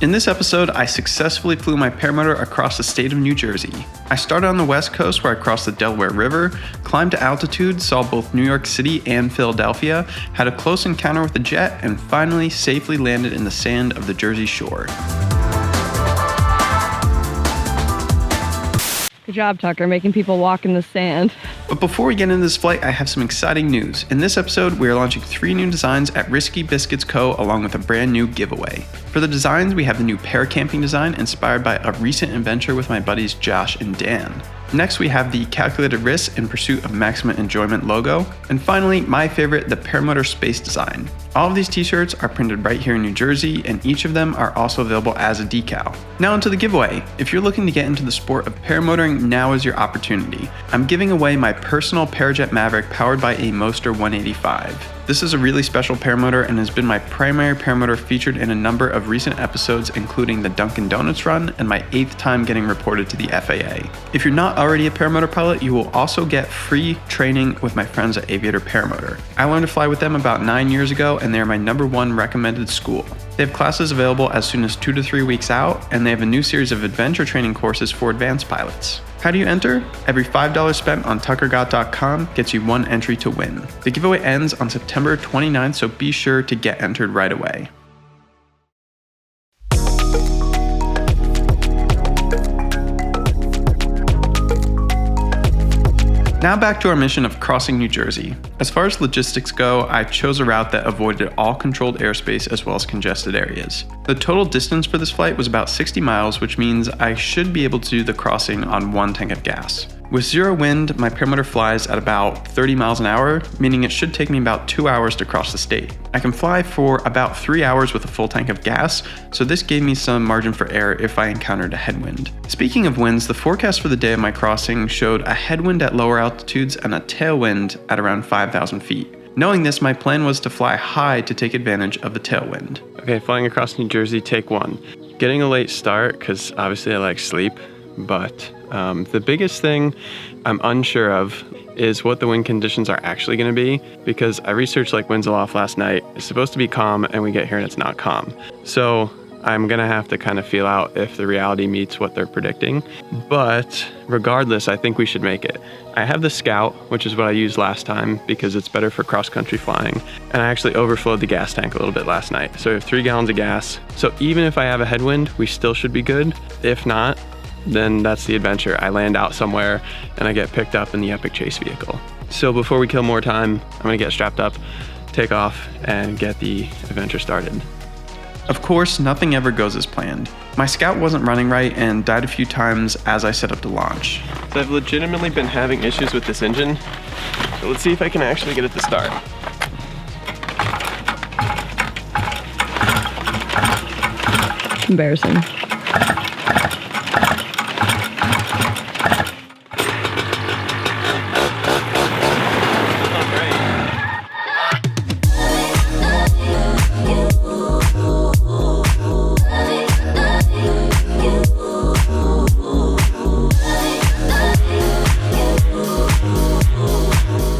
In this episode, I successfully flew my paramotor across the state of New Jersey. I started on the west coast where I crossed the Delaware River, climbed to altitude, saw both New York City and Philadelphia, had a close encounter with a jet, and finally safely landed in the sand of the Jersey Shore. Good job, Tucker, making people walk in the sand. But before we get into this flight, I have some exciting news. In this episode, we are launching 3 new designs at Risky Biscuits Co. along with a brand new giveaway. For the designs, we have the new paracamping design inspired by a recent adventure with my buddies Josh and Dan. Next, we have the calculated risk in pursuit of maximum enjoyment logo. And finally, my favorite, the Paramotor space design. All of these t-shirts are printed right here in New Jersey, and each of them are also available as a decal. Now into the giveaway. If you're looking to get into the sport of paramotoring, now is your opportunity. I'm giving away my personal Parajet Maverick powered by a Moster 185. This is a really special paramotor and has been my primary paramotor featured in a number of recent episodes, including the Dunkin' Donuts run and my 8th time getting reported to the FAA. If you're not already a paramotor pilot, you will also get free training with my friends at Aviator Paramotor. I learned to fly with them about 9 years ago, and they're my #1 recommended school. They have classes available as soon as 2 to 3 weeks out, and they have a new series of adventure training courses for advanced pilots. How do you enter? Every $5 spent on tuckergott.com gets you 1 entry to win. The giveaway ends on September 29th, so be sure to get entered right away. Now back to our mission of crossing New Jersey. As far as logistics go, I chose a route that avoided all controlled airspace as well as congested areas. The total distance for this flight was about 60 miles, which means I should be able to do the crossing on 1 tank of gas. With 0 wind, my paramotor flies at about 30 miles an hour, meaning it should take me about 2 hours to cross the state. I can fly for about 3 hours with a full tank of gas, so this gave me some margin for error if I encountered a headwind. Speaking of winds, the forecast for the day of my crossing showed a headwind at lower altitudes and a tailwind at around 5,000 feet. Knowing this, my plan was to fly high to take advantage of the tailwind. Okay, flying across New Jersey, take 1. Getting a late start, because obviously I like sleep, but the biggest thing I'm unsure of is what the wind conditions are actually going to be, because I researched winds aloft last night. It's supposed to be calm, and we get here and it's not calm. So I'm going to have to kind of feel out if the reality meets what they're predicting. But regardless, I think we should make it. I have the Scout, which is what I used last time because it's better for cross-country flying. And I actually overflowed the gas tank a little bit last night. So we have 3 gallons of gas. So even if I have a headwind, we still should be good. If not, then that's the adventure. I land out somewhere and I get picked up in the Epic Chase vehicle. So before we kill more time, I'm gonna get strapped up, take off, and get the adventure started. Of course, nothing ever goes as planned. My Scout wasn't running right and died a few times as I set up to launch. So I've legitimately been having issues with this engine. So let's see if I can actually get it to start. Embarrassing.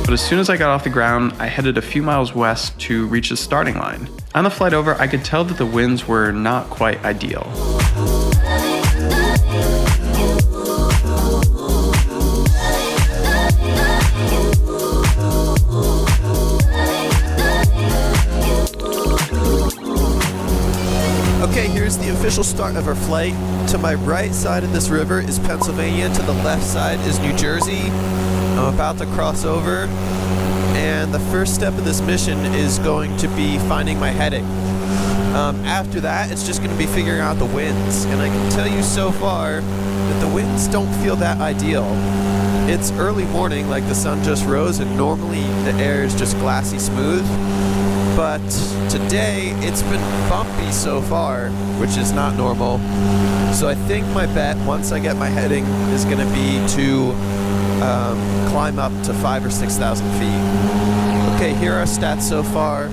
But as soon as I got off the ground, I headed a few miles west to reach the starting line. On the flight over, I could tell that the winds were not quite ideal. Okay, here's the official start of our flight. To my right side of this river is Pennsylvania, to the left side is New Jersey. I'm about to cross over, and the first step of this mission is going to be finding my heading. After that, it's just going to be figuring out the winds, and I can tell you so far that the winds don't feel that ideal. It's early morning, like the sun just rose, and normally the air is just glassy smooth, but today it's been bumpy so far, which is not normal. So I think my bet, once I get my heading, is going to be to climb up to 5,000 or 6,000 feet. Okay, here are stats so far.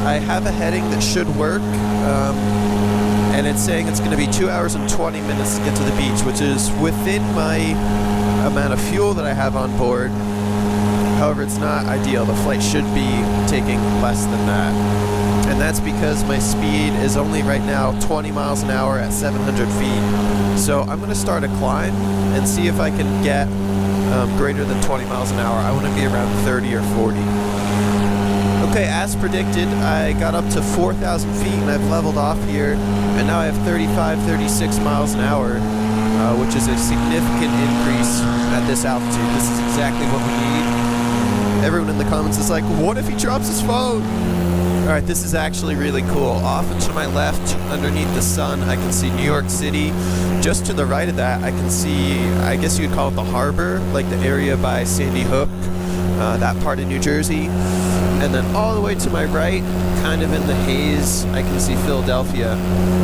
I have a heading that should work, and it's saying it's going to be 2 hours and 20 minutes to get to the beach, which is within my amount of fuel that I have on board. However, it's not ideal. The flight should be taking less than that. and that's because my speed is only right now 20 miles an hour at 700 feet. So I'm going to start a climb and see if I can get greater than 20 miles an hour. I want to be around 30 or 40. Okay, as predicted, I got up to 4,000 feet and I've leveled off here, and now I have 35, 36 miles an hour, which is a significant increase at this altitude. This is exactly what we need. Everyone in the comments is like, what if he drops his phone? Alright, this is actually really cool. Off and to my left, underneath the sun, I can see New York City. Just to the right of that, I can see, I guess you'd call it the harbor, like the area by Sandy Hook, that part of New Jersey. And then all the way to my right, kind of in the haze, I can see Philadelphia.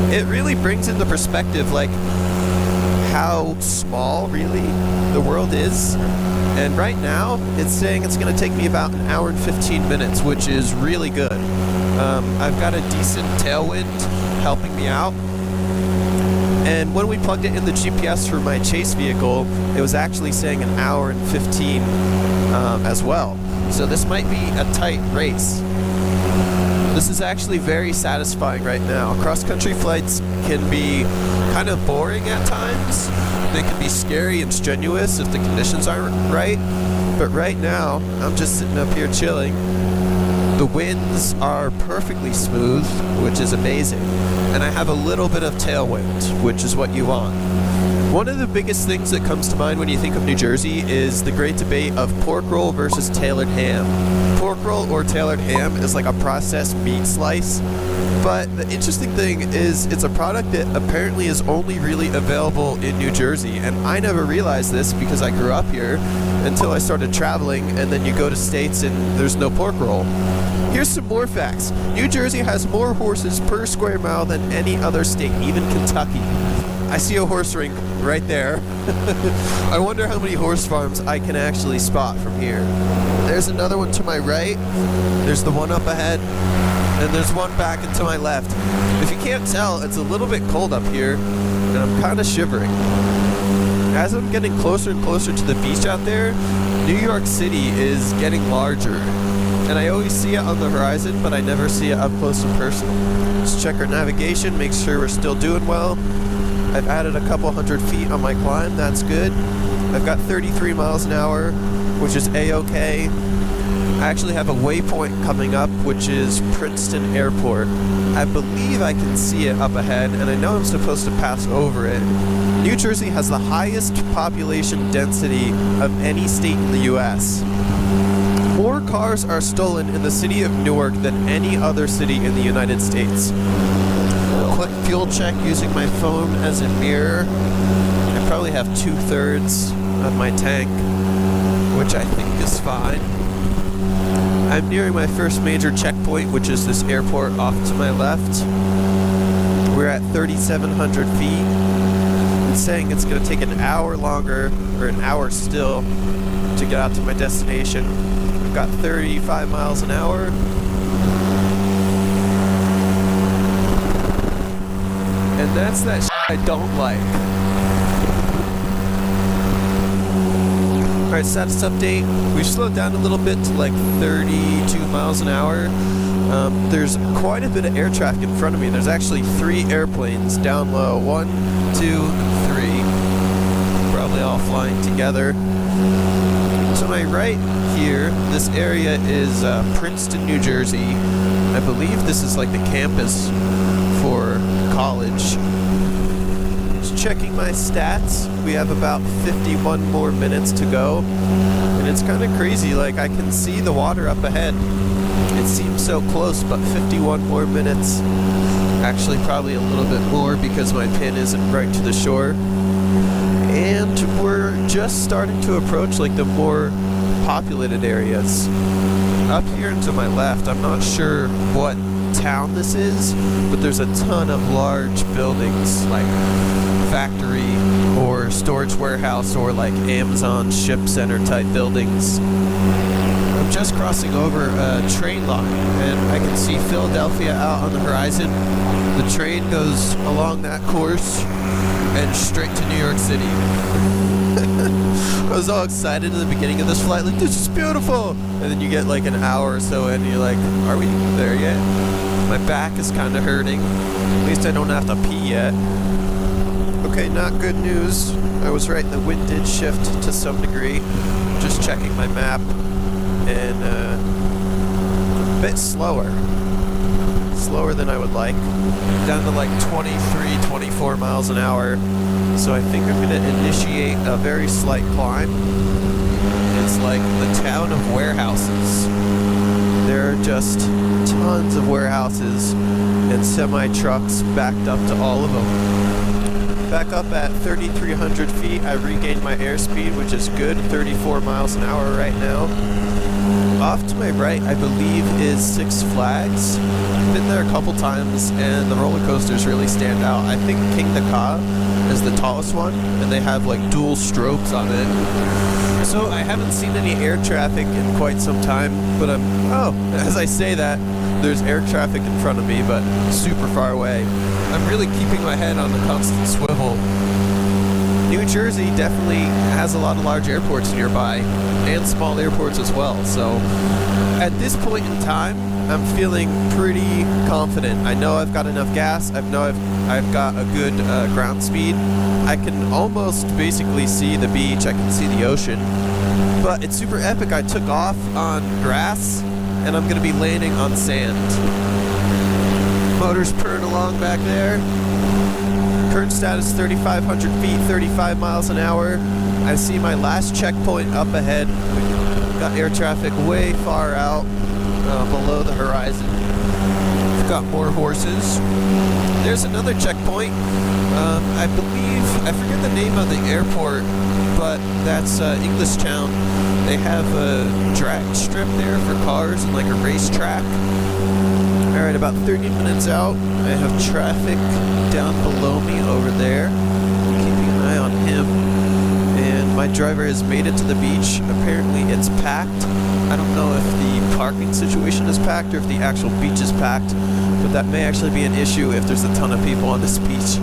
It really brings into perspective, like, how small, really, the world is. And right now, it's saying it's going to take me about an hour and 15 minutes, which is really good. I've got a decent tailwind helping me out. And when we plugged it in the GPS for my chase vehicle, it was actually saying an hour and 15 as well. So this might be a tight race. This is actually very satisfying right now. Cross-country flights can be kind of boring at times. They can be scary and strenuous if the conditions aren't right. But right now, I'm just sitting up here chilling. The winds are perfectly smooth, which is amazing. And I have a little bit of tailwind, which is what you want. One of the biggest things that comes to mind when you think of New Jersey is the great debate of pork roll versus tailored ham. Pork roll or tailored ham is like a processed meat slice, but the interesting thing is it's a product that apparently is only really available in New Jersey, and I never realized this because I grew up here until I started traveling, and then you go to states and there's no pork roll. Here's some more facts. New Jersey has more horses per square mile than any other state, even Kentucky. I see a horse ring right there. I wonder how many horse farms I can actually spot from here. There's another one to my right. There's the one up ahead. And there's one back and to my left. If you can't tell, it's a little bit cold up here, and I'm kind of shivering. As I'm getting closer and closer to the beach out there, New York City is getting larger. And I always see it on the horizon, but I never see it up close and personal. Let's check our navigation, make sure we're still doing well. I've added a couple hundred feet on my climb, that's good. I've got 33 miles an hour, which is A-okay. I actually have a waypoint coming up, which is Princeton Airport. I believe I can see it up ahead, and I know I'm supposed to pass over it. New Jersey has the highest population density of any state in the U.S. More cars are stolen in the city of Newark than any other city in the United States. Quick fuel check using my phone as a mirror. I probably have 2/3 of my tank, which I think is fine. I'm nearing my first major checkpoint, which is this airport off to my left. We're at 3,700 feet. It's saying it's going to take an hour longer, or an hour still, to get out to my destination. I've got 35 miles an hour. And that's that I don't like. Alright, status update. We've slowed down a little bit to like 32 miles an hour. There's quite a bit of air traffic in front of me. There's actually 3 airplanes down low. 1, 2, 3. Probably all flying together. To my right here, this area is Princeton, New Jersey. I believe this is like the campus for college. Just checking my stats. We have about 51 more minutes to go. And it's kind of crazy, like I can see the water up ahead. It seems so close, but 51 more minutes. Actually, probably a little bit more because my pin isn't right to the shore. And we're just starting to approach like the more populated areas. Up here and to my left, I'm not sure what town this is, but there's a ton of large buildings like factory or storage warehouse or like Amazon ship center type buildings. I'm just crossing over a train line and I can see Philadelphia out on the horizon. The train goes along that course and straight to New York City. was all excited at the beginning of this flight, like, this is beautiful. And then you get like an hour or so in, and you're like, are we there yet? My back is kind of hurting. At least I don't have to pee yet. Okay, not good news. I was right, the wind did shift to some degree. Just checking my map, and a bit slower than I would like, down to like 23, 24 miles an hour. So I think I'm going to initiate a very slight climb. It's like the town of warehouses. There are just tons of warehouses and semi-trucks backed up to all of them. Back up at 3,300 feet, I regained my airspeed, which is good, 34 miles an hour right now. Off to my right, I believe, is Six Flags. I've been there a couple times, and the roller coasters really stand out. I think King Ka is the tallest one, and they have like dual strobes on it. So I haven't seen any air traffic in quite some time, but as I say that, there's air traffic in front of me, but super far away. I'm really keeping my head on the constant swivel. New Jersey definitely has a lot of large airports nearby, and small airports as well. So at this point in time, I'm feeling pretty confident. I know I've got enough gas. I know I've got a good ground speed. I can almost basically see the beach. I can see the ocean. But it's super epic. I took off on grass, and I'm going to be landing on sand. Motor's purring along back there. Current status 3,500 feet, 35 miles an hour. I see my last checkpoint up ahead. We've got air traffic way far out below the horizon. We've got more horses. There's another checkpoint. I believe, I forget the name of the airport, but that's Englishtown. They have a drag strip there for cars and like a racetrack. Alright, about 30 minutes out, I have traffic down below me over there. Keeping an eye on him. And my driver has made it to the beach. Apparently it's packed. I don't know if the parking situation is packed or if the actual beach is packed, but that may actually be an issue if there's a ton of people on this beach.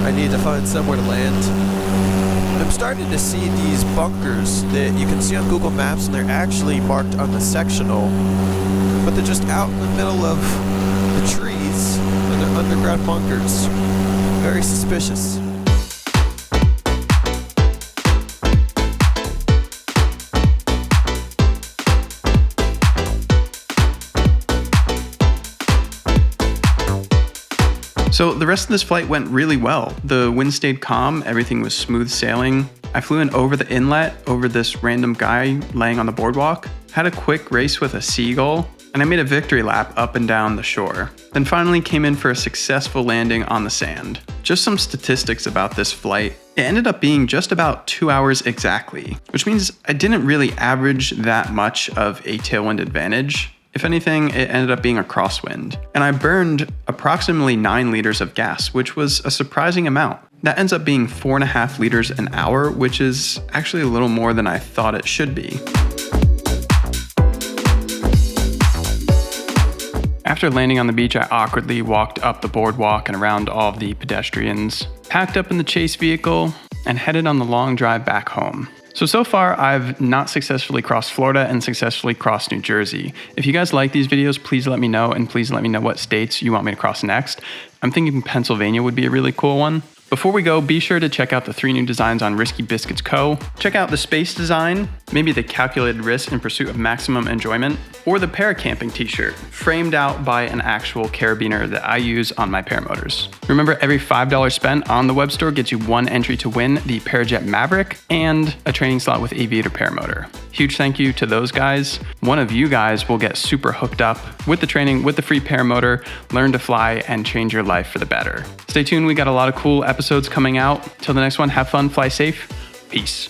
I need to find somewhere to land. I'm starting to see these bunkers that you can see on Google Maps, and they're actually marked on the sectional, but they're just out in the middle of the trees, and they're underground bunkers. Very suspicious. So the rest of this flight went really well. The wind stayed calm, everything was smooth sailing. I flew in over the inlet, over this random guy laying on the boardwalk, had a quick race with a seagull, and I made a victory lap up and down the shore. Then finally came in for a successful landing on the sand. Just some statistics about this flight. It ended up being just about 2 hours exactly, which means I didn't really average that much of a tailwind advantage. If anything, it ended up being a crosswind. And I burned approximately 9 liters of gas, which was a surprising amount. That ends up being 4.5 liters an hour, which is actually a little more than I thought it should be. After landing on the beach, I awkwardly walked up the boardwalk and around all of the pedestrians, packed up in the chase vehicle, and headed on the long drive back home. So far, I've not successfully crossed Florida and successfully crossed New Jersey. If you guys like these videos, please let me know, and please let me know what states you want me to cross next. I'm thinking Pennsylvania would be a really cool one. Before we go, be sure to check out the 3 new designs on Risky Biscuits Co. Check out the space design, maybe the calculated risk in pursuit of maximum enjoyment, or the paracamping t-shirt, framed out by an actual carabiner that I use on my paramotors. Remember, every $5 spent on the web store gets you 1 entry to win the Parajet Maverick and a training slot with Aviator Paramotor. Huge thank you to those guys. One of you guys will get super hooked up with the training, with the free paramotor, learn to fly, and change your life for the better. Stay tuned, we got a lot of cool episodes coming out. Till the next one, have fun, fly safe, peace.